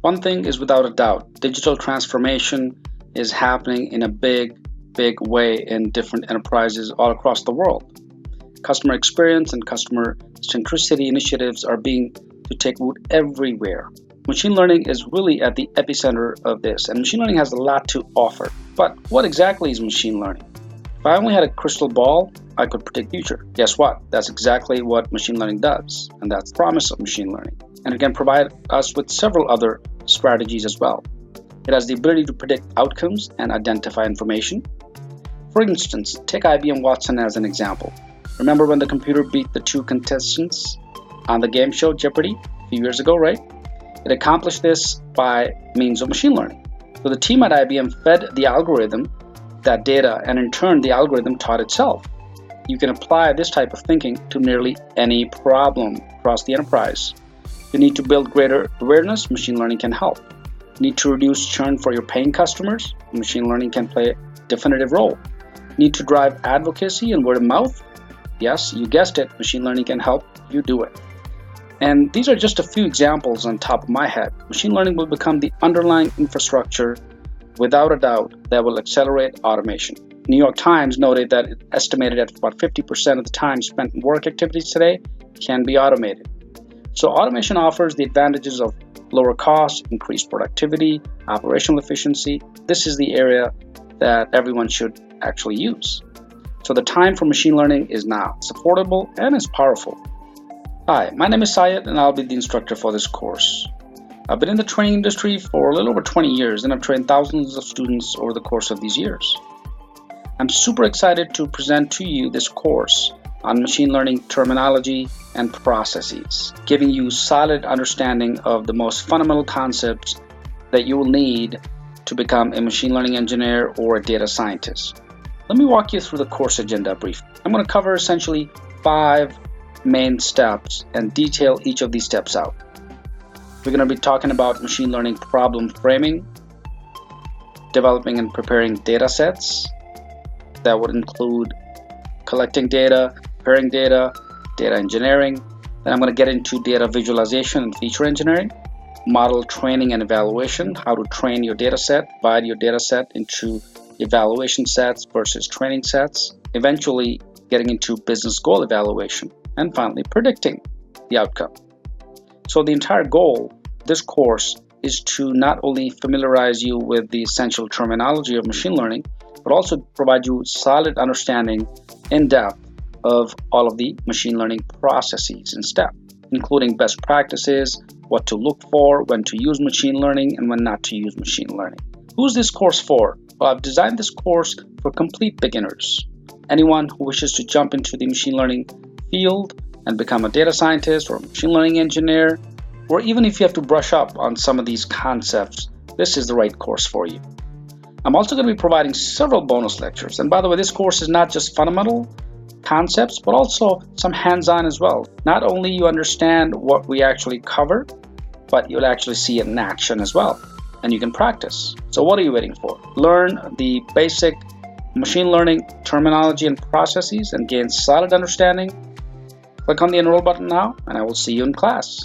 One thing is without a doubt, digital transformation is happening in a big way in different enterprises all across the world. Customer experience and customer centricity initiatives are being to take root everywhere. Machine learning is really at the epicenter of this, and machine learning has a lot to offer. But what exactly is machine learning? If I only had a crystal ball, I could predict the future. Guess what? That's exactly what machine learning does, and that's the promise of machine learning. And it can provide us with several other strategies as well. It has the ability to predict outcomes and identify information. For instance, take IBM Watson as an example. Remember when the computer beat the two contestants on the game show Jeopardy a few years ago, right? It accomplished this by means of machine learning. So the team at IBM fed the algorithm that data, and in turn the algorithm taught itself. You can apply this type of thinking to nearly any problem across the enterprise. You need to build greater awareness, machine learning can help. You need to reduce churn for your paying customers, machine learning can play a definitive role. You need to drive advocacy and word of mouth. Yes, you guessed it, machine learning can help you do it. And these are just a few examples on top of my head. Machine learning will become the underlying infrastructure, without a doubt, that will accelerate automation. New York Times noted that it estimated that about 50% of the time spent in work activities today can be automated. So automation offers the advantages of lower costs, increased productivity, operational efficiency. This is the area that everyone should actually use. So the time for machine learning is now. It's affordable and it's powerful. Hi, my name is Syed and I'll be the instructor for this course. I've been in the training industry for a little over 20 years and I've trained thousands of students over the course of these years. I'm super excited to present to you this course on machine learning terminology and processes, giving you solid understanding of the most fundamental concepts that you will need to become a machine learning engineer or a data scientist. Let me walk you through the course agenda briefly. I'm going to cover essentially 5 main steps and detail each of these steps out. We're going to be talking about machine learning problem framing, developing and preparing data sets. That would include collecting data, preparing data, data engineering. Then I'm going to get into data visualization and feature engineering, model training and evaluation, how to train your data set, divide your data set into evaluation sets versus training sets, eventually getting into business goal evaluation, and finally predicting the outcome. So the entire goal of this course is to not only familiarize you with the essential terminology of machine learning, but also provide you solid understanding in depth of all of the machine learning processes and steps, including best practices, what to look for, when to use machine learning, and when not to use machine learning. Who's this course for? Well, I've designed this course for complete beginners. Anyone who wishes to jump into the machine learning field and become a data scientist or a machine learning engineer, or even if you have to brush up on some of these concepts, this is the right course for you. I'm also going to be providing several bonus lectures. And by the way, this course is not just fundamental concepts, but also some hands-on as well. Not only you understand what we actually cover, but you'll actually see it in action as well. And you can practice. So what are you waiting for? Learn the basic machine learning terminology and processes and gain solid understanding. Click on the enroll button now, and I will see you in class.